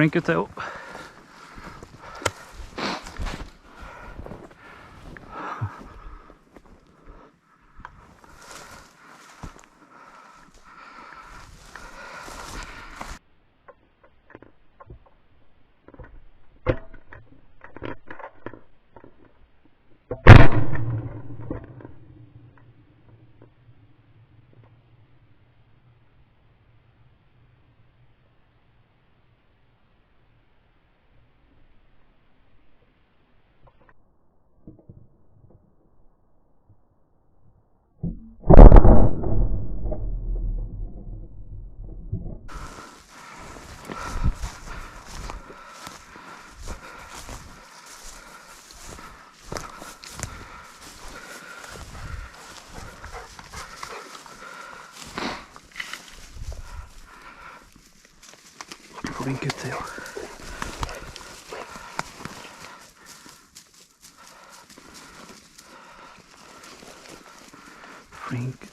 Flink ut, Theo. Flink ut, Theo. Flink ut.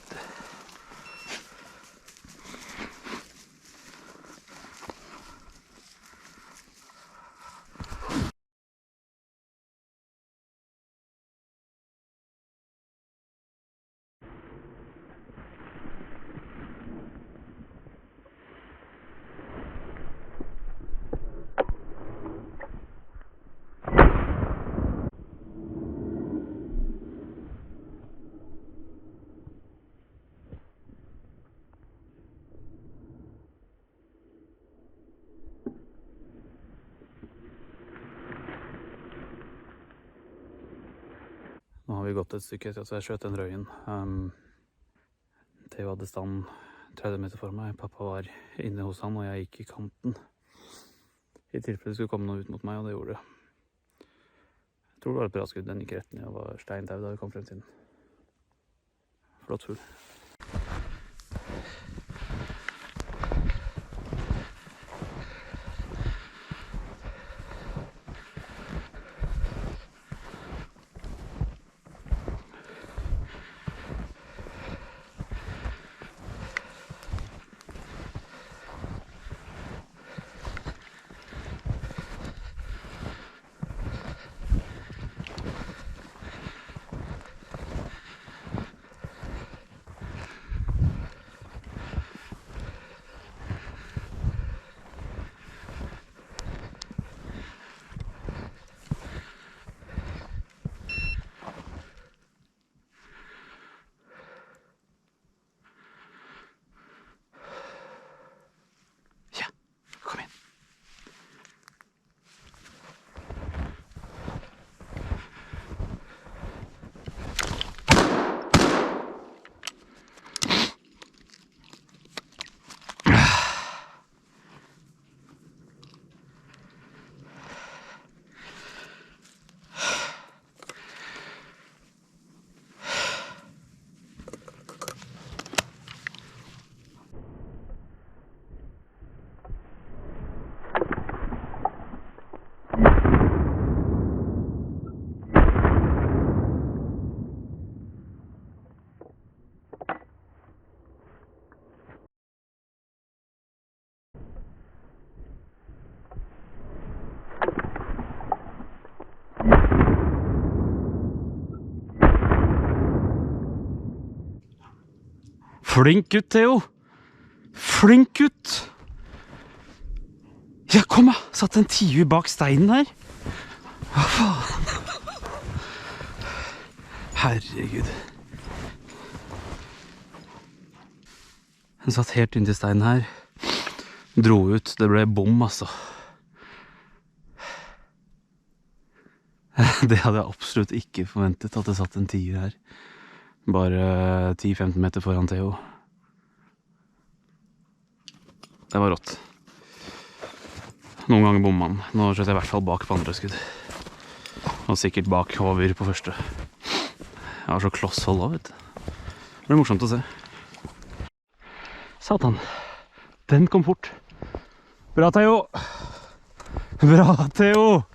Nå har vi gått et stykke etter at jeg skjøt den røyen. Theo hadde stand 30 meter for meg. Pappa var inne hos han, og jeg gikk i kanten. I tilfelle det skulle komme noe ut mot meg, og det gjorde det. Jeg tror det var et bra skudd. Den gikk rett ned og var steintau da vi kom frem til den. Flott fugl. Flink ut, Theo! Flink ut! Ja, kom da! Satt en tiur bak steinen her. Hva faen? Herregud. Den satt helt inntil steinen her. Dro ut. Det ble bom, altså. Det hadde jeg absolutt ikke forventet, at det satt en tiur her. Bare 10-15 meter foran Theo. Det var rått. Noen ganger bommer man. Nå skjøt jeg i hvert fall bak på andre skudd. Og sikkert bak over på første. Jeg har så klosshold da, vet du. Det blir morsomt å se. Satan. Den kom fort. Bra, Theo! Bra, Theo!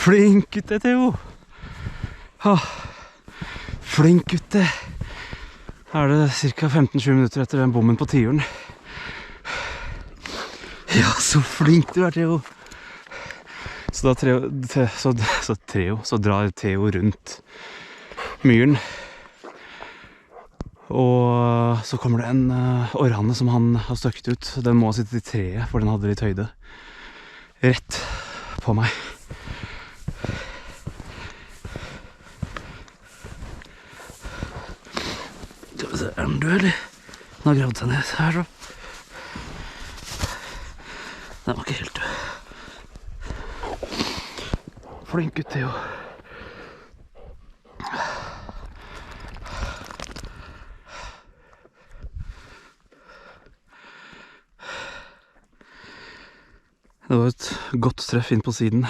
Flink gutte, Theo! Flink gutte! Her er det ca. 15-20 minutter etter den bommen på tiuren. Ja, så flink du er, Theo! Så drar Theo rundt myren. Og så kommer det en orrhanne som han har støkket ut. Den må sitte i treet, for den hadde litt høyde. Rett på meg. Skal vi se, er den død, eller? Den har gravd seg ned her, så. Den var ikke helt død. Flink gutt, Theo. Det var et godt treff inn på siden.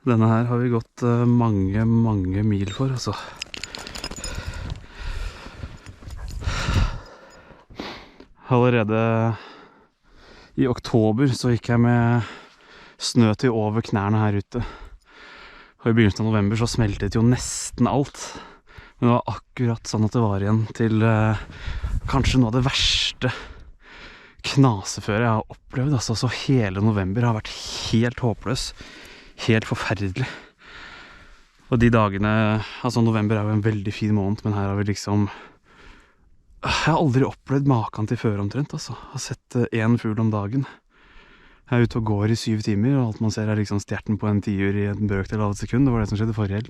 Denne her har vi gått mange mil for, altså. Allerede i oktober så gikk jeg med snø til over knærne her ute. Og i begynnelsen av november så smeltet jo nesten alt. Men det var akkurat sånn at det var igjen til kanskje noe av det verste knaseføret jeg har opplevd. Altså, så hele november har vært helt håpløs, helt forferdelig. Og de dagene, altså november er jo en veldig fin måned, men her har vi liksom... Jeg har aldri opplevd maken til før omtrent, altså. Jeg har sett en fugl om dagen. Jeg er ute og går i 7 timer, og alt man ser er liksom stjerten på en tiur i en brøkdel av et sekund. Det var det som skjedde forrige helg.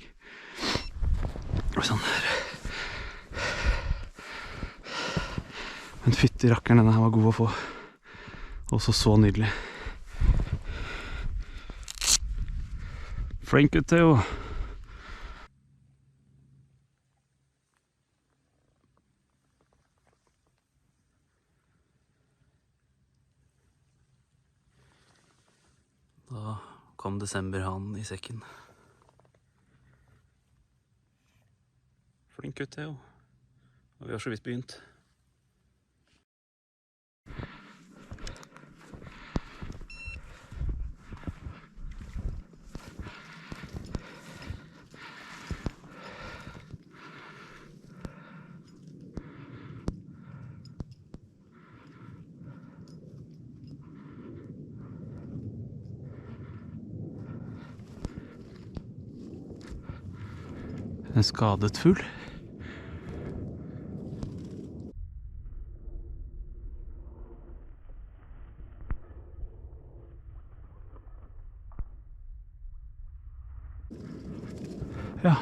Sånn her. Men fytti rakkeren, denne her var god å få. Også så nydelig. Flink ut, Theo. Da kom desemberhanen i sekken. Flink gutt, Theo. Og vi har så vidt begynt. En skadet fugl. Ja.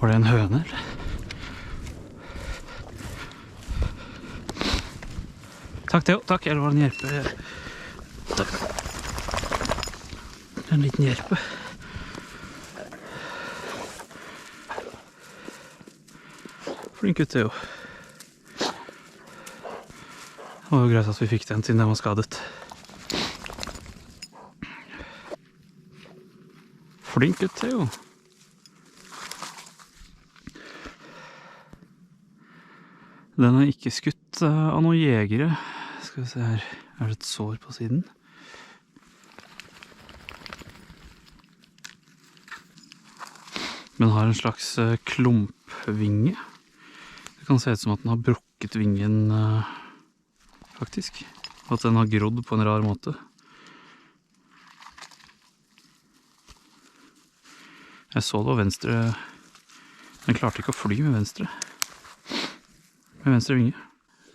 Var det en høne, eller? Takk, Theo. Takk, eller var det en hjelpe? Takk. En liten hjelpe. Flink gutt, Theo. Det var jo greit at vi fikk den siden den var skadet. Flink gutt, Theo. Den er ikke skutt av noen jegere. Skal vi se her. Er det et sår på siden? Den har en slags klumpvinge. Det kan se ut som at den har brukket vingen, faktisk. Og at den har grodd på en rar måte. Jeg så det var venstre... Den klarte ikke å fly med venstre. Med venstre vinge.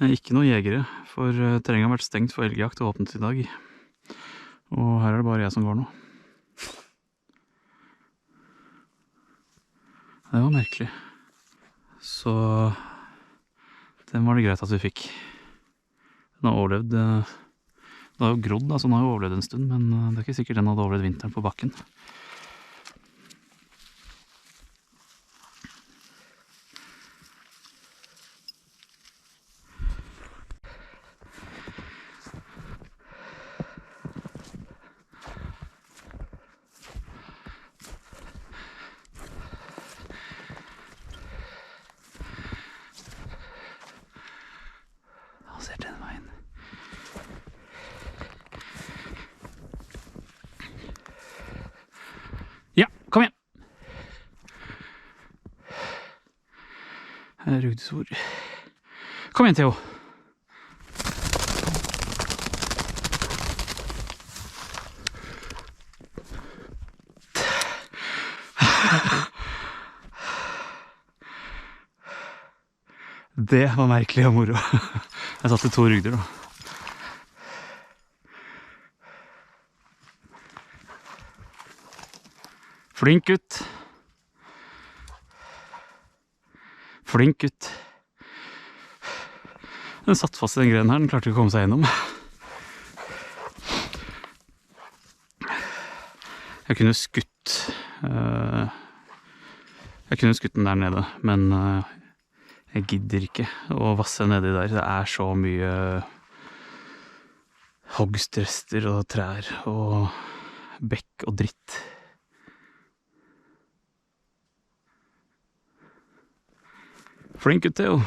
Ikke noen jegere, for terrenget har vært stengt for elgjakt og åpnet i dag. Og her er det bare jeg som går nå. Det var merkelig. Så den var det greit at vi fikk. Den har overlevd... Den har jo grodd, så den har jo overlevd en stund, men det er ikke sikkert den hadde overlevd vinteren på bakken. bygdsord. Kom igjen, Theo. Det var merkelig og moro. Jeg satte 2 rugder da. Flink gutt. Flink gutt. Den satt fast i den grenen her, den klarte ikke å komme seg gjennom. Jeg kunne skutt den der nede, men jeg gidder ikke å vasse nedi der. Det er så mye hogstrester og trær og bekk og dritt. Flink gutt, Theo.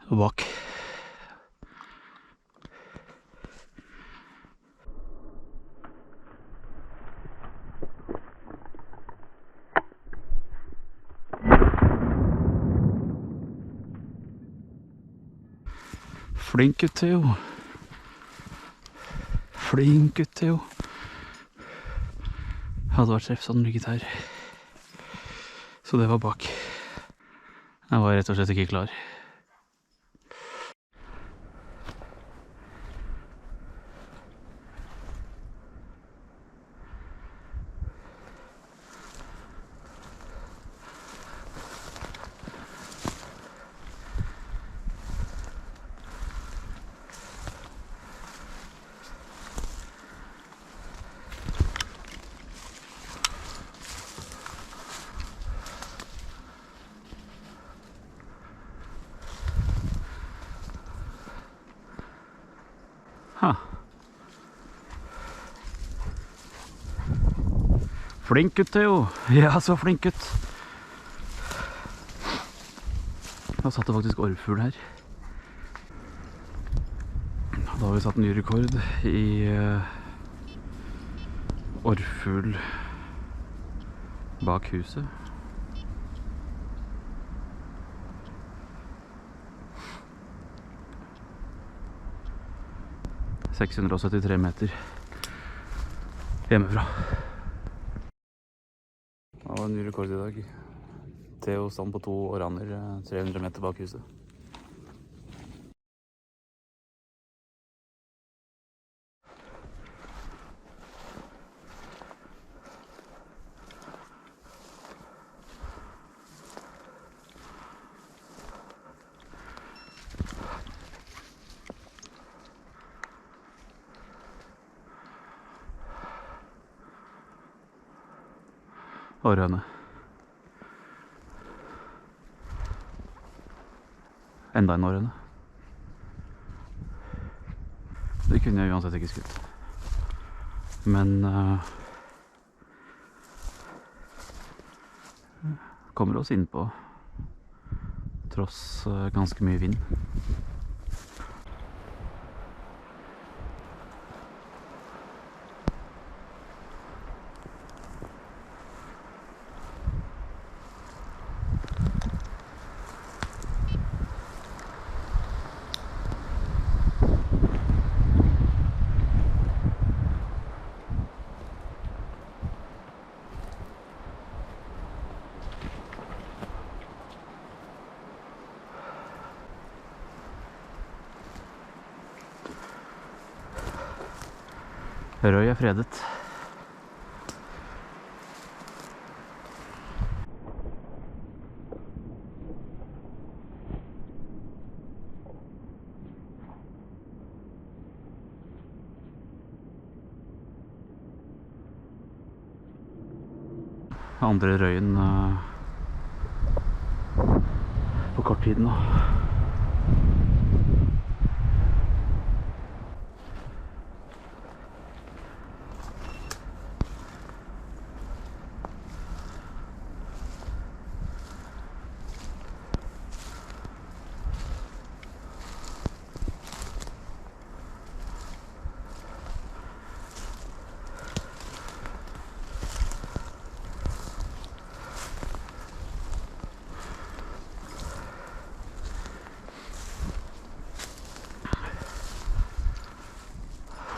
Og bak. Flink gutt, Theo. Flink gutt, Theo. Hadde vært treff så hadde den ligget her. Så det var bak. Jeg var rett og slett ikke klar. Flink gutt, Theo. Ja, så flink gutt. Da satt det faktisk orrfugl her. Da har vi satt ny rekord i orrfugl bak huset. «673 meter hjemmefra. Det var en ny rekord i dag. Theo stand på 2 oraner 300 meter bak huset. Århøne. Enda en århøne. Det kunne jeg uansett ikke skutt. Men kommer oss innpå tross ganske mye vind. Røy fredet. Andre røyen på kort tid nå.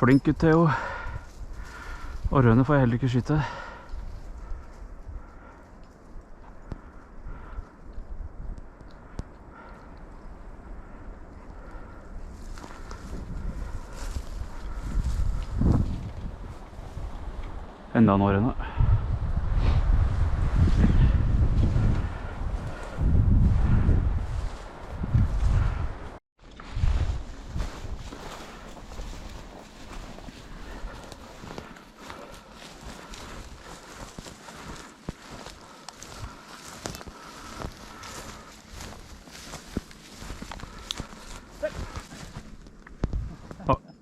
Flink ut, Theo. Og rødene får jeg heller ikke skyte. Enda en rødene.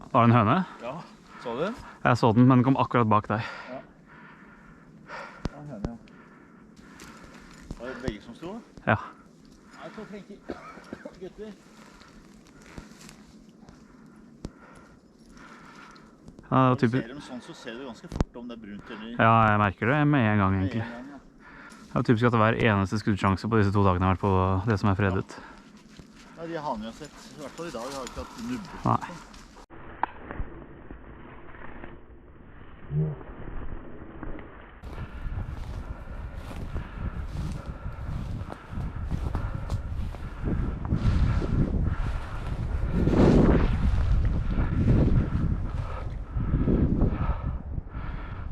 Var det en høne? Ja, så du den? Jeg så den, men den kom akkurat bak deg. Ja. Ja, en høne, ja. Var det begge som sto? Ja. Nei, så flinke gutter. Ja, Når du typisk. ser dem sånn, så ser du ganske fort om det er brunt eller... Ja, jeg merker det med en gang egentlig. Med en gang, ja. Det er typisk at hver eneste skuddsjanse på disse 2 dagene har vært på det som er fredet. Ja, de har vi jo sett. I hvert fall i dag har vi ikke hatt nubber. Nei.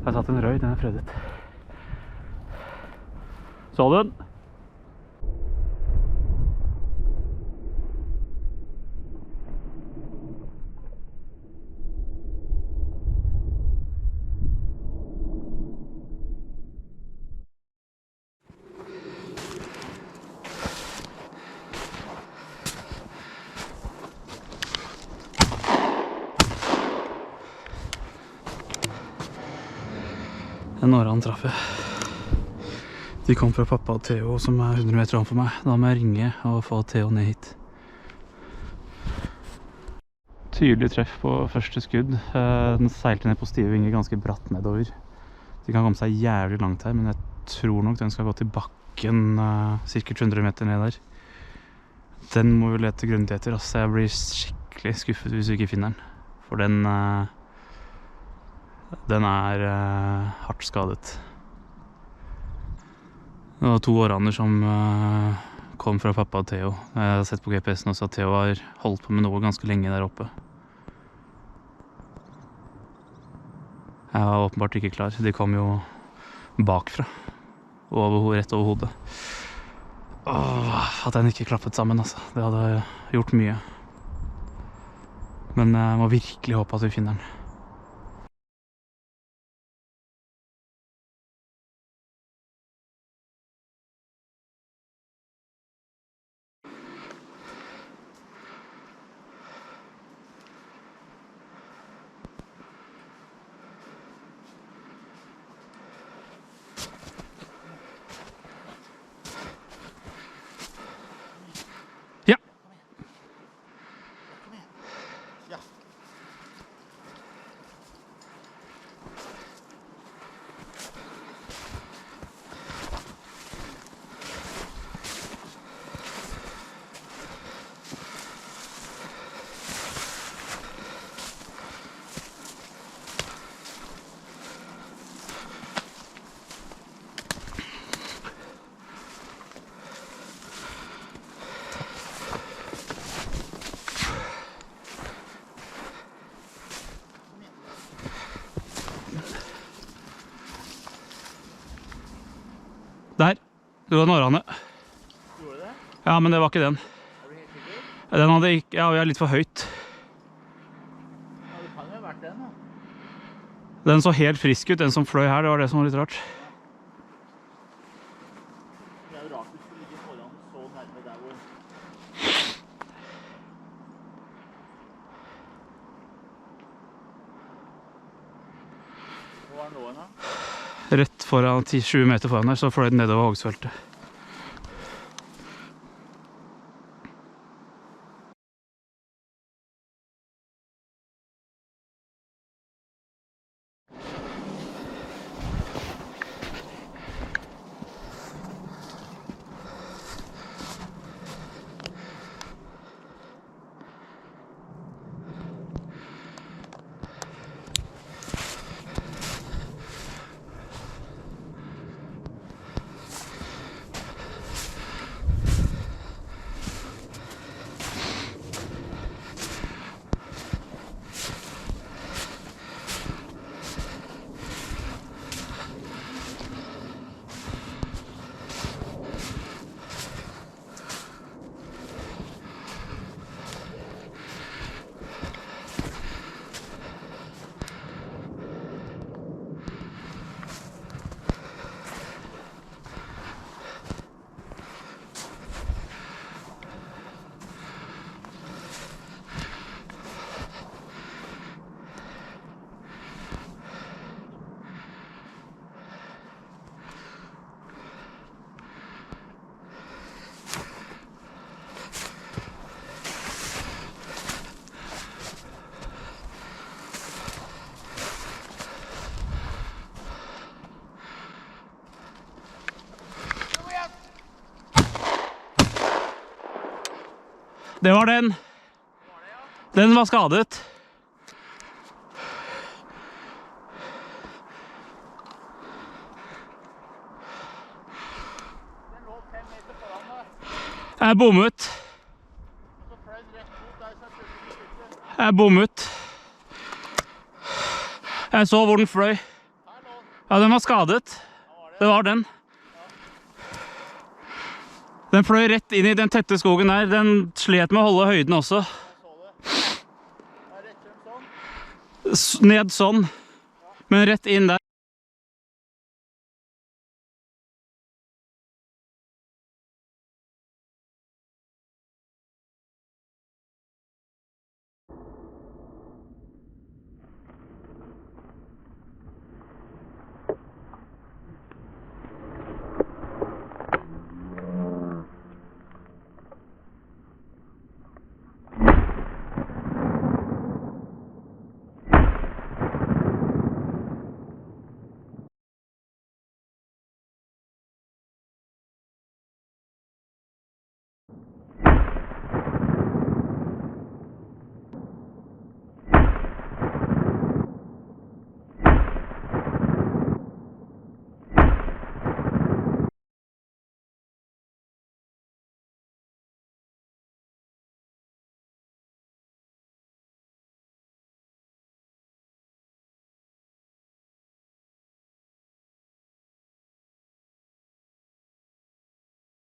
Jeg har satt en røy, den er fredet. Så du den? En åran traff jeg. De kom fra pappa og Theo som er 100 meter om for meg. Da må jeg ringe og få Theo ned hit. Tydelig treff på første skudd. Den seilte ned på stive vinger ganske bratt nedover. De kan komme seg jævlig langt her, men jeg tror nok den skal gå til bakken cirka 100 meter ned der. Den må vi lete grundig etter, altså. Jeg blir skikkelig skuffet hvis vi ikke finner den. For den er hardt skadet. Det var 2 åraner som kom fra pappa og Theo. Jeg har sett på GPS-en også at Theo har holdt på med noe ganske lenge der oppe. Jeg var åpenbart ikke klar. De kom jo bakfra. Rett over hodet. At den ikke klappet sammen, altså. Det hadde gjort mye. Men jeg må virkelig håpe at vi finner den. Der. Det var Norrane. Gjorde det? Ja, men det var ikke den. Er du helt sikker? Den hadde ikke... Ja, vi er litt for høyt. Ja, det kan jo ha vært den da. Den så helt frisk ut, den som fløy her. Det var det som var litt rart. Det er jo rart du skulle ligge foran så nærme der hvor... Hvor var den nå da? Rett foran 10-20 meter foran der, så fløy den nedover Hogsfeltet. Det var den. Den var skadet. Den lå 5 meter foran deg. Jeg bommet. Og så fløy den rett mot deg, så jeg prøvde ikke å skyte. Jeg bommet. Jeg så hvor den fløy. Her lå den. Ja, den var skadet. Det var den. Den fløy rett inn i den tette skogen der. Den slet med å holde høyden også. Jeg så det. Det er rett frem sånn. Ned sånn. Men rett inn der.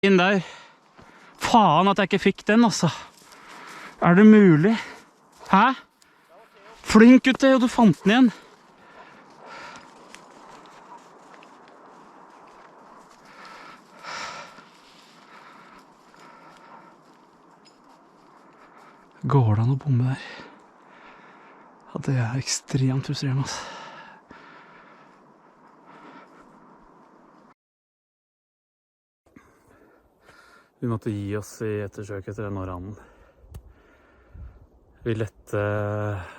Inn der. Faen at jeg ikke fikk den, altså. Er det mulig? Hæ? Flink gutte, og du fant den igjen. Går det an å bomme der? Ja, det er ekstremt frustrerende, altså. Vi måtte gi oss i ettersøket etter den Norranen. Vi lette,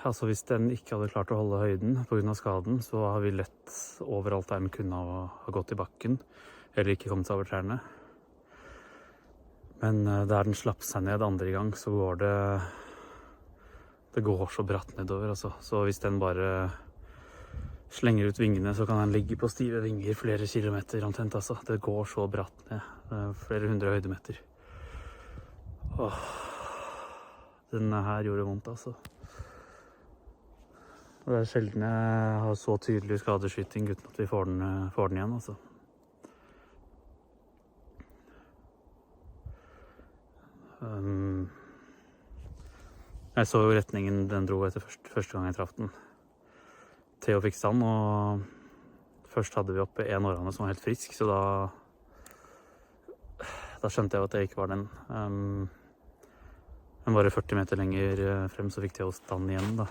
altså hvis den ikke hadde klart å holde høyden på grunn av skaden, så har vi lett overalt der den kunne ha gått i bakken, eller ikke kommet seg over trærne. Men der den slapp seg ned andre gang, så går det går så bratt nedover, altså. Så hvis den bare slenger ut vingene, så kan den ligge på stive vinger flere kilometer omtrent, altså. Det går så bratt ned, flere hundre høydemeter. Åh, denne her gjorde vondt, altså. Det er sjelden jeg har så tydelig skadeskyting uten at vi får den igjen, altså. Jeg så jo retningen den dro etter første gang jeg traff den. Theo fikk stand, og først hadde vi oppe en århane som var helt frisk, så da skjønte jeg at det ikke var den. Men bare 40 meter lenger frem så fikk Theo stand igjen da.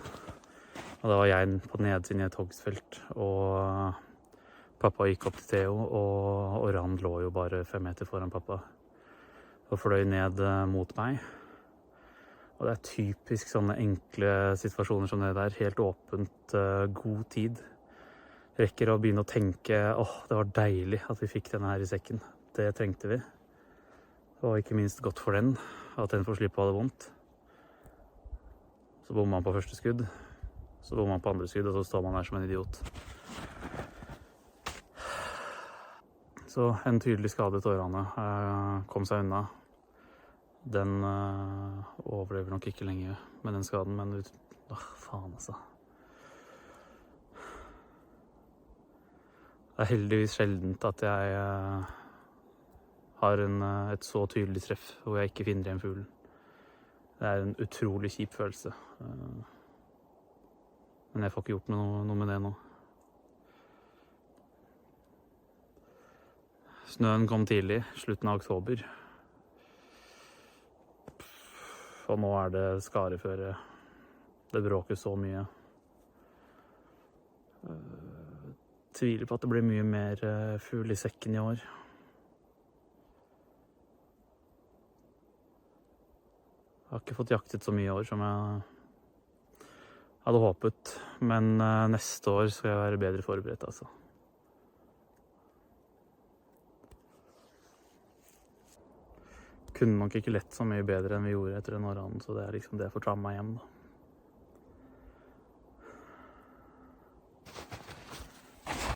Og da var jeg på nedsiden i et hogstfelt, og pappa gikk opp til Theo, og århanen lå jo bare 5 meter foran pappa og fløy ned mot meg. Og det er typisk sånne enkle situasjoner som det der, helt åpent, god tid. Rekker å begynne å tenke, det var deilig at vi fikk denne her i sekken. Det trengte vi. Og ikke minst godt for den, at den får slippe å ha det vondt. Så bommer man på første skudd, så bommer man på andre skudd, og så står man der som en idiot. Så en tydelig skadet århane kom seg unna. Den overlever nok ikke lenge med den skaden, men faen altså. Det er heldigvis sjeldent at jeg har et så tydelig treff hvor jeg ikke finner igjen fuglen. Det er en utrolig kjip følelse. Men jeg får ikke gjort noe med det nå. Snøen kom tidlig, slutten av oktober. Og nå er det skareføre. Det bråker så mye. Tviler på at det blir mye mer fugl i sekken i år. Jeg har ikke fått jaktet så mye i år som jeg hadde håpet. Men neste år skal jeg være bedre forberedt, altså. Kunne nok ikke lett så mye bedre enn vi gjorde etter den århanen, så det er liksom det jeg får ta med meg hjem da.